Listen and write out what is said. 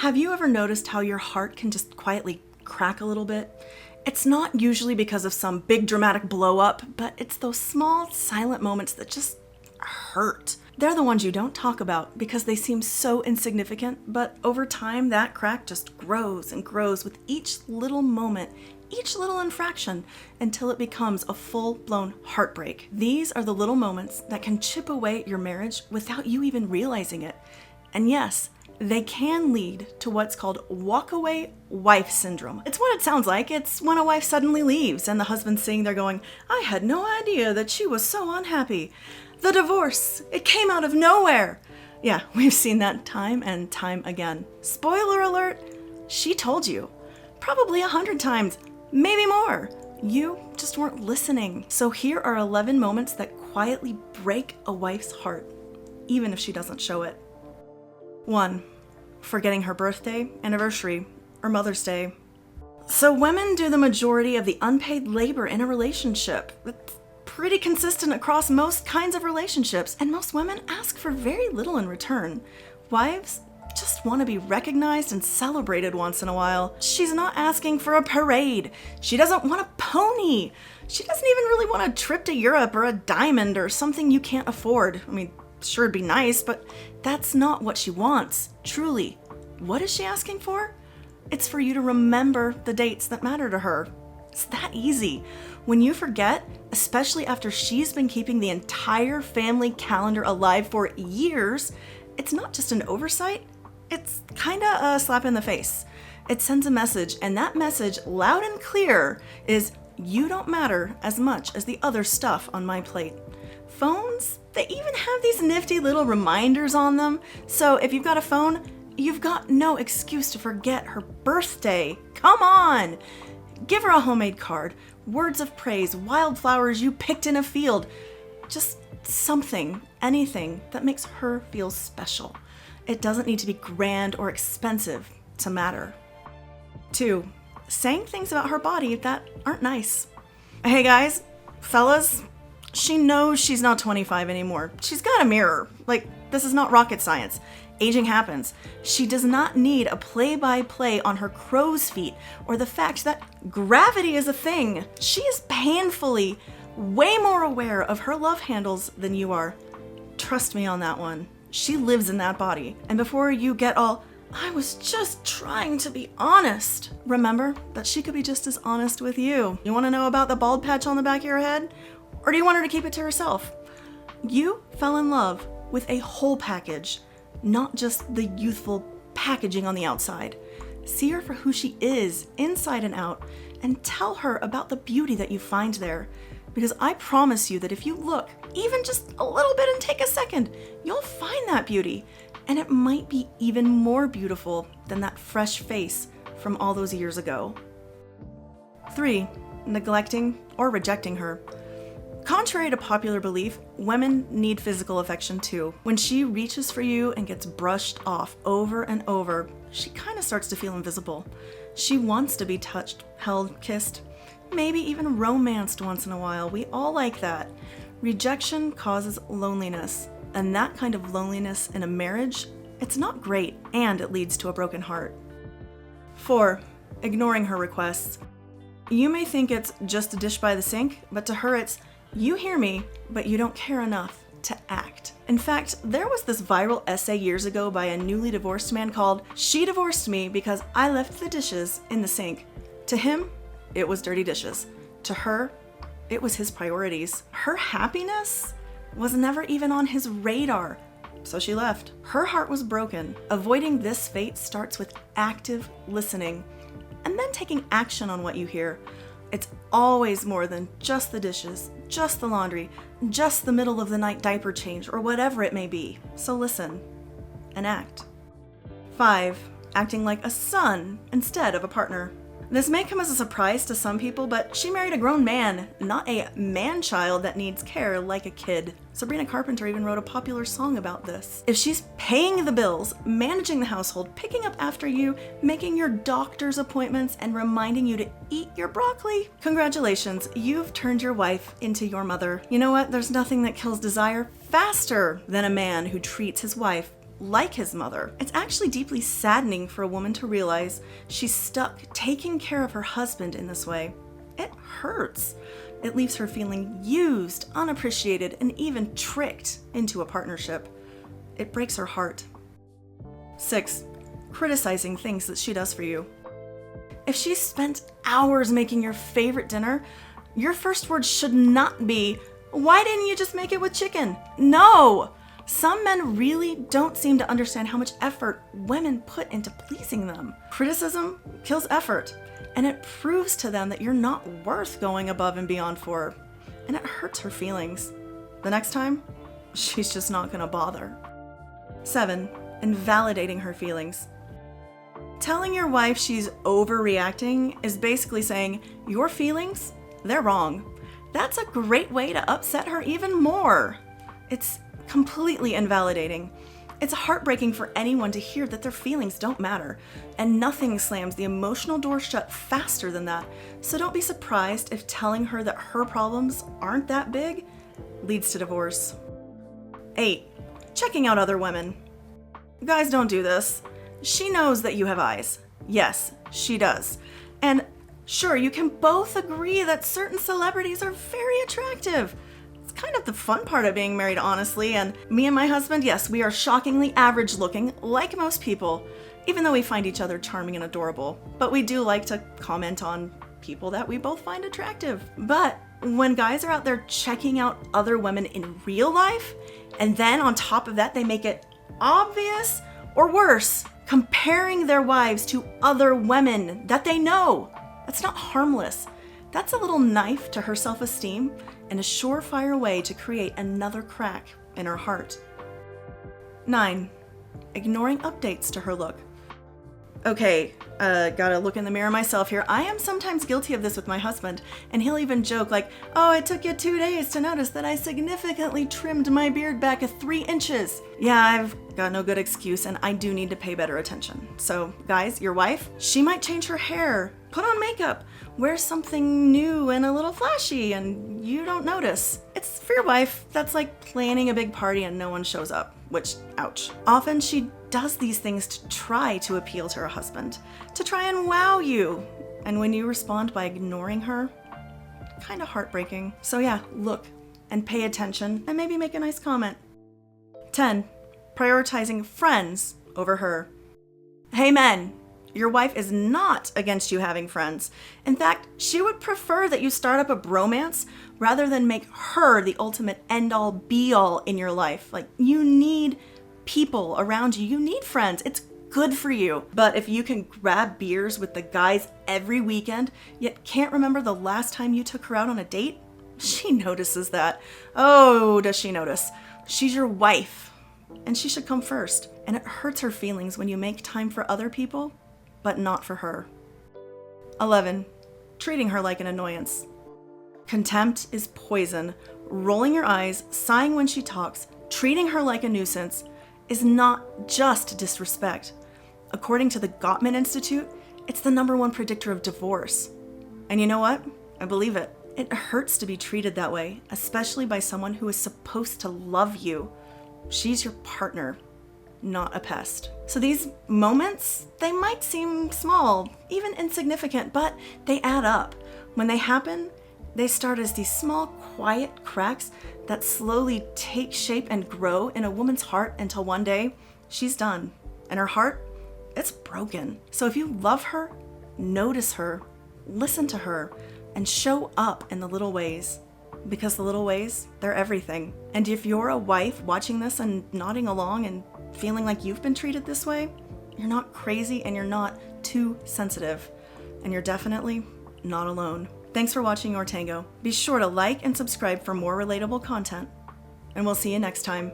Have you ever noticed how your heart can just quietly crack a little bit? It's not usually because of some big dramatic blow up, but it's those small, silent moments that just hurt. They're the ones you don't talk about because they seem so insignificant, but over time that crack just grows and grows with each little moment, each little infraction, until it becomes a full-blown heartbreak. These are the little moments that can chip away at your marriage without you even realizing it. And yes, they can lead to what's called walkaway wife syndrome. It's what it sounds like. It's when a wife suddenly leaves and the husband's sitting there going, I had no idea that she was so unhappy. The divorce, it came out of nowhere. Yeah, we've seen that time and time again. Spoiler alert, she told you. Probably 100 times, maybe more. You just weren't listening. So here are 11 moments that quietly break a wife's heart, even if she doesn't show it. 1. Forgetting her birthday, anniversary, or Mother's Day. So women do the majority of the unpaid labor in a relationship. It's pretty consistent across most kinds of relationships, and most women ask for very little in return. Wives just want to be recognized and celebrated once in a while. She's not asking for a parade. She doesn't want a pony. She doesn't even really want a trip to Europe or a diamond or something you can't afford. I mean, sure, it'd be nice, but that's not what she wants. Truly, what is she asking for? It's for you to remember the dates that matter to her. It's that easy. When you forget, especially after she's been keeping the entire family calendar alive for years, it's not just an oversight, it's kinda a slap in the face. It sends a message, and that message, loud and clear, is you don't matter as much as the other stuff on my plate. Phones, they even have these nifty little reminders on them. So if you've got a phone, you've got no excuse to forget her birthday. Come on! Give her a homemade card, words of praise, wildflowers you picked in a field. Just something, anything that makes her feel special. It doesn't need to be grand or expensive to matter. 2. Saying things about her body that aren't nice. Hey guys, fellas, she knows she's not 25 anymore. She's got a mirror. Like, this is not rocket science. Aging happens. She does not need a play-by-play on her crow's feet or the fact that gravity is a thing. She is painfully way more aware of her love handles than you are. Trust me on that one. She lives in that body. And before you get all, I was just trying to be honest, remember that she could be just as honest with you. You want to know about the bald patch on the back of your head? Or do you want her to keep it to herself? You fell in love with a whole package, not just the youthful packaging on the outside. See her for who she is, inside and out, and tell her about the beauty that you find there. Because I promise you that if you look even just a little bit and take a second, you'll find that beauty. And it might be even more beautiful than that fresh face from all those years ago. 3. Neglecting or rejecting her. Contrary to popular belief, women need physical affection too. When she reaches for you and gets brushed off over and over, she kind of starts to feel invisible. She wants to be touched, held, kissed, maybe even romanced once in a while. We all like that. Rejection causes loneliness, and that kind of loneliness in a marriage, it's not great, and it leads to a broken heart. 4. Ignoring her requests. You may think it's just a dish by the sink, but to her it's, you hear me, but you don't care enough to act. In fact, there was this viral essay years ago by a newly divorced man called, She Divorced Me Because I Left the Dishes in the Sink. To him, it was dirty dishes. To her, it was his priorities. Her happiness was never even on his radar, so she left. Her heart was broken. Avoiding this fate starts with active listening and then taking action on what you hear. It's always more than just the dishes, just the laundry, just the middle of the night diaper change, or whatever it may be. So listen and act. 5. Acting like a son instead of a partner. This may come as a surprise to some people, but she married a grown man, not a man-child that needs care like a kid. Sabrina Carpenter even wrote a popular song about this. If she's paying the bills, managing the household, picking up after you, making your doctor's appointments, and reminding you to eat your broccoli, congratulations, you've turned your wife into your mother. You know what? There's nothing that kills desire faster than a man who treats his wife like his mother. It's actually deeply saddening for a woman to realize she's stuck taking care of her husband in this way. It hurts. It leaves her feeling used, unappreciated, and even tricked into a partnership. It breaks her heart. 6. Criticizing things that she does for you. If she spent hours making your favorite dinner, your first words should not be, "Why didn't you just make it with chicken?" No! Some men really don't seem to understand how much effort women put into pleasing them. Criticism kills effort, and it proves to them that you're not worth going above and beyond for, and it hurts her feelings. The next time, she's just not gonna bother. 7. Invalidating her feelings. Telling your wife she's overreacting is basically saying, your feelings, they're wrong. That's a great way to upset her even more. It's completely invalidating. It's heartbreaking for anyone to hear that their feelings don't matter, and nothing slams the emotional door shut faster than that. So don't be surprised if telling her that her problems aren't that big leads to divorce. 8. Checking out other women. Guys, don't do this. She knows that you have eyes. Yes, she does. And sure, you can both agree that certain celebrities are very attractive. It's kind of the fun part of being married, honestly, and me and my husband, yes, we are shockingly average looking, like most people, even though we find each other charming and adorable. But we do like to comment on people that we both find attractive. But when guys are out there checking out other women in real life, and then on top of that they make it obvious, or worse, comparing their wives to other women that they know, that's not harmless. That's a little knife to her self-esteem and a surefire way to create another crack in her heart. 9. Ignoring updates to her look. Okay, gotta look in the mirror myself here. I am sometimes guilty of this with my husband, and he'll even joke like, "Oh, it took you 2 days to notice that I significantly trimmed my beard back 3 inches." Yeah, I've got no good excuse, and I do need to pay better attention. So, guys, your wife, she might change her hair, put on makeup, wear something new and a little flashy, and you don't notice. It's for your wife. That's like planning a big party and no one shows up, which, ouch. Often she does these things to try to appeal to her husband, to try and wow you. And when you respond by ignoring her, kind of heartbreaking. So yeah, look and pay attention and maybe make a nice comment. 10. Prioritizing friends over her. Hey men, your wife is not against you having friends. In fact, she would prefer that you start up a bromance rather than make her the ultimate end-all be-all in your life. Like, you need people around you. You need friends. It's good for you. But if you can grab beers with the guys every weekend, yet can't remember the last time you took her out on a date, she notices that. Oh, does she notice? She's your wife, and she should come first. And it hurts her feelings when you make time for other people, but not for her. 11. Treating her like an annoyance. Contempt is poison. Rolling your eyes, sighing when she talks, treating her like a nuisance is not just disrespect. According to the Gottman Institute, it's the #1 predictor of divorce. And you know what? I believe it. It hurts to be treated that way, especially by someone who is supposed to love you. She's your partner, not a pest. So these moments, they might seem small, even insignificant, but they add up. When they happen, they start as these small, quiet cracks that slowly take shape and grow in a woman's heart until one day she's done. And her heart, it's broken. So if you love her, notice her, listen to her, and show up in the little ways. Because the little ways, they're everything. And if you're a wife watching this and nodding along and feeling like you've been treated this way, you're not crazy and you're not too sensitive. And you're definitely not alone. Thanks for watching YourTango. Be sure to like and subscribe for more relatable content. And we'll see you next time.